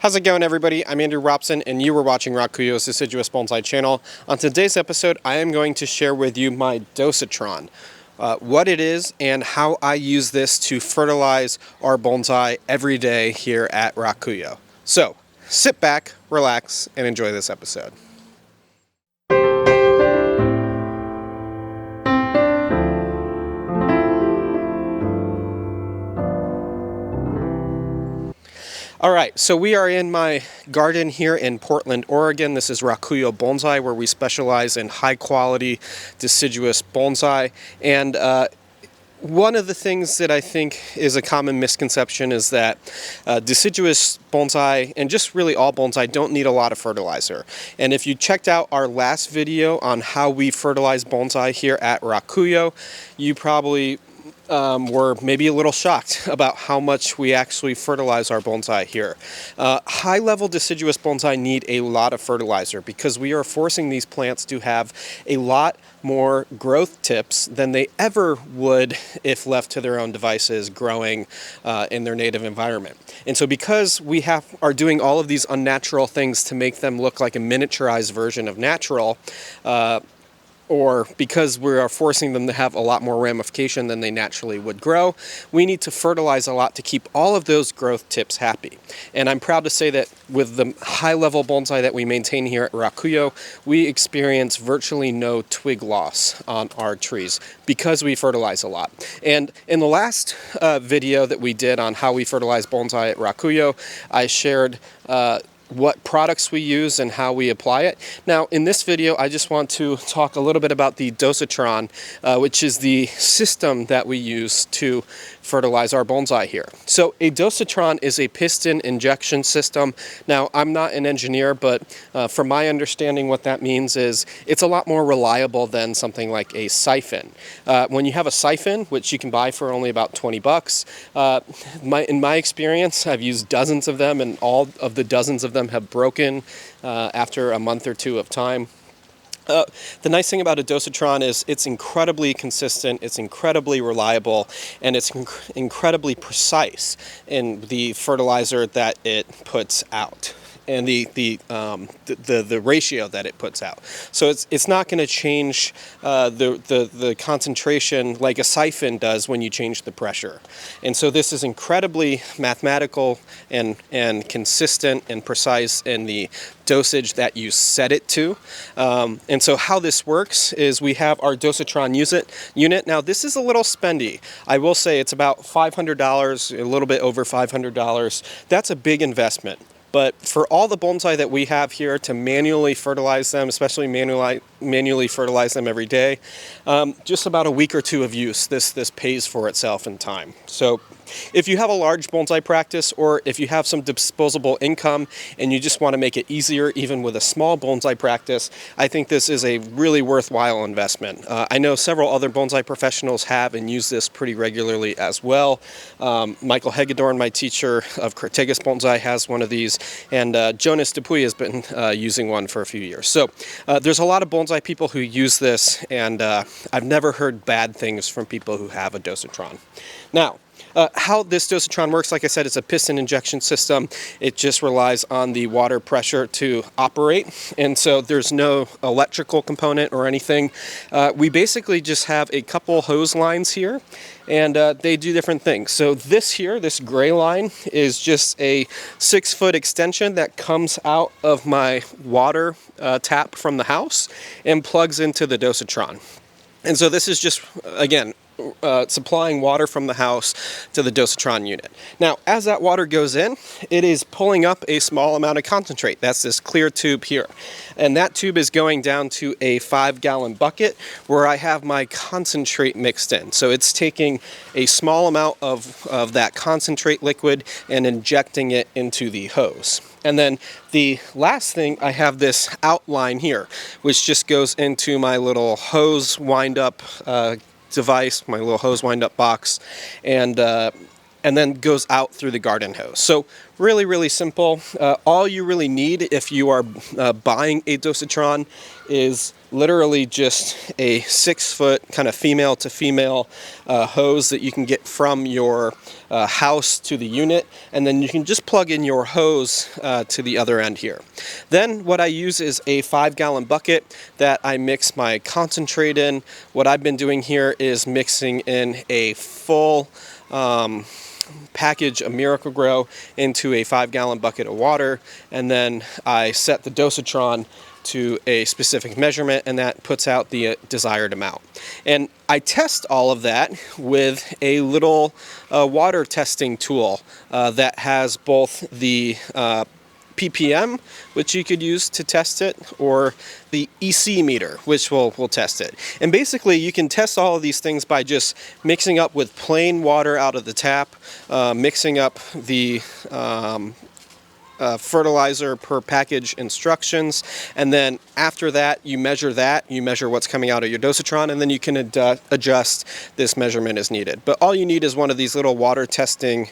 How's it going, everybody? I'm Andrew Robson, and you were watching RAKUYO's Deciduous Bonsai channel. On today's episode, I am going to share with you my Dosatron, what it is and how I use this to fertilize our bonsai every day here at RAKUYO. So, sit back, relax, and enjoy this episode. Alright, so we are in my garden here in Portland, Oregon. This is RAKUYO Bonsai, where we specialize in high quality deciduous bonsai. And one of the things that I think is a common misconception is that deciduous bonsai, and just really all bonsai, don't need a lot of fertilizer. And if you checked out our last video on how we fertilize bonsai here at RAKUYO, you probably were maybe a little shocked about how much we actually fertilize our bonsai here. High-level deciduous bonsai need a lot of fertilizer because we are forcing these plants to have a lot more growth tips than they ever would if left to their own devices growing in their native environment. And so because we are doing all of these unnatural things to make them look like a miniaturized version of natural, or because we are forcing them to have a lot more ramification than they naturally would grow, we need to fertilize a lot to keep all of those growth tips happy. And I'm proud to say that with the high-level bonsai that we maintain here at RAKUYO, we experience virtually no twig loss on our trees because we fertilize a lot. And in the last video that we did on how we fertilize bonsai at RAKUYO, I shared what products we use and how we apply it. Now, in this video, I just want to talk a little bit about the Dosatron, which is the system that we use to fertilize our bonsai here. So a Dosatron is a piston injection system. Now, I'm not an engineer, but from my understanding, what that means is it's a lot more reliable than something like a siphon. When you have a siphon, which you can buy for only about 20 bucks, in my experience, I've used dozens of them, and all of the dozens of them have broken after a month or two of time. The nice thing about a Dosatron is it's incredibly consistent, it's incredibly reliable, and it's incredibly precise in the fertilizer that it puts out and the ratio that it puts out. So it's not going to change the concentration like a siphon does when you change the pressure. And so this is incredibly mathematical and consistent and precise in the dosage that you set it to. And so how this works is we have our Dosatron unit. Now this is a little spendy. I will say it's about $500, a little bit over $500. That's a big investment. But for all the bonsai that we have here to manually fertilize them, especially manually fertilize them every day, just about a week or two of use, this pays for itself in time. So if you have a large bonsai practice, or if you have some disposable income and you just want to make it easier even with a small bonsai practice, I think this is a really worthwhile investment. I know several other bonsai professionals have and use this pretty regularly as well. Michael Hagedorn, my teacher of Cortegas Bonsai, has one of these, and Jonas Dupuy has been using one for a few years. So there's a lot of bonsai people who use this, and I've never heard bad things from people who have a Dosatron. Now, how this Dosatron works, like I said, it's a piston injection system. It just relies on the water pressure to operate, and so there's no electrical component or anything. We basically just have a couple hose lines here, and they do different things. So this here, this gray line, is just a 6-foot extension that comes out of my water tap from the house and plugs into the Dosatron. And so this is just, again, supplying water from the house to the Dosatron unit. Now, as that water goes in, it is pulling up a small amount of concentrate. That's this clear tube here. And that tube is going down to a 5-gallon bucket where I have my concentrate mixed in. So it's taking a small amount of that concentrate liquid and injecting it into the hose. And then the last thing, I have this outline here, which just goes into my little hose wind-up device, my little hose wind-up box, and then goes out through the garden hose. So really, really simple. All you really need if you are buying a Dosatron is literally just a 6-foot kind of female to female hose that you can get from your house to the unit, and then you can just plug in your hose to the other end here. Then what I use is a 5-gallon bucket that I mix my concentrate in. What I've been doing here is mixing in a full package of Miracle-Gro into a 5-gallon bucket of water, and then I set the Dosatron to a specific measurement, and that puts out the desired amount. And I test all of that with a little water testing tool that has both the ppm, which you could use to test it, or the EC meter, which will test it. And basically you can test all of these things by just mixing up with plain water out of the tap, mixing up the fertilizer per package instructions, and then after that you measure what's coming out of your Dosatron, and then you can adjust this measurement as needed. But all you need is one of these little water testing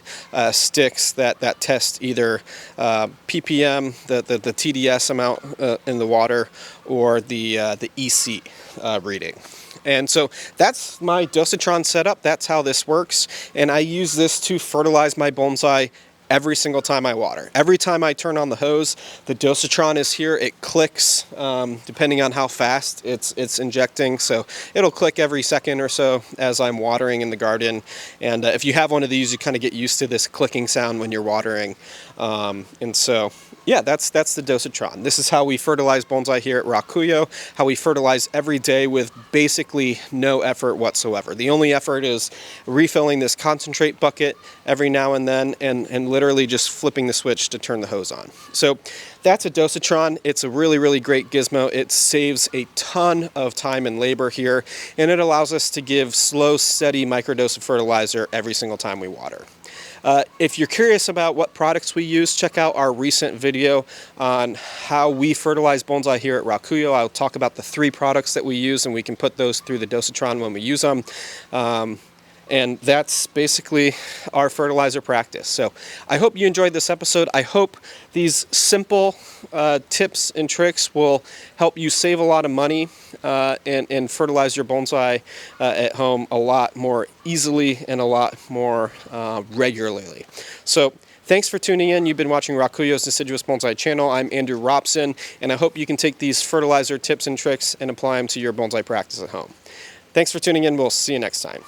sticks that test either ppm, the TDS amount in the water, or the EC reading. And so that's my Dosatron setup. That's how this works, and I use this to fertilize my bonsai every single time I water. Every time I turn on the hose, the Dosatron is here. It clicks depending on how fast it's injecting. So it'll click every second or so as I'm watering in the garden. And if you have one of these, you kind of get used to this clicking sound when you're watering. And so, yeah, that's the Dosatron. This is how we fertilize bonsai here at RAKUYO, how we fertilize every day with basically no effort whatsoever. The only effort is refilling this concentrate bucket every now and then, and literally just flipping the switch to turn the hose on. So that's a Dosatron. It's a really, really great gizmo. It saves a ton of time and labor here, and it allows us to give slow, steady microdose of fertilizer every single time we water. If you're curious about what products we use, check out our recent video on how we fertilize bonsai here at RAKUYO. I'll talk about the 3 products that we use, and we can put those through the Dosatron when we use them. And that's basically our fertilizer practice. So I hope you enjoyed this episode. I hope these simple tips and tricks will help you save a lot of money and fertilize your bonsai at home a lot more easily and a lot more regularly. So thanks for tuning in. You've been watching RAKUYO's Deciduous Bonsai channel. I'm Andrew Robson, and I hope you can take these fertilizer tips and tricks and apply them to your bonsai practice at home. Thanks for tuning in. We'll see you next time.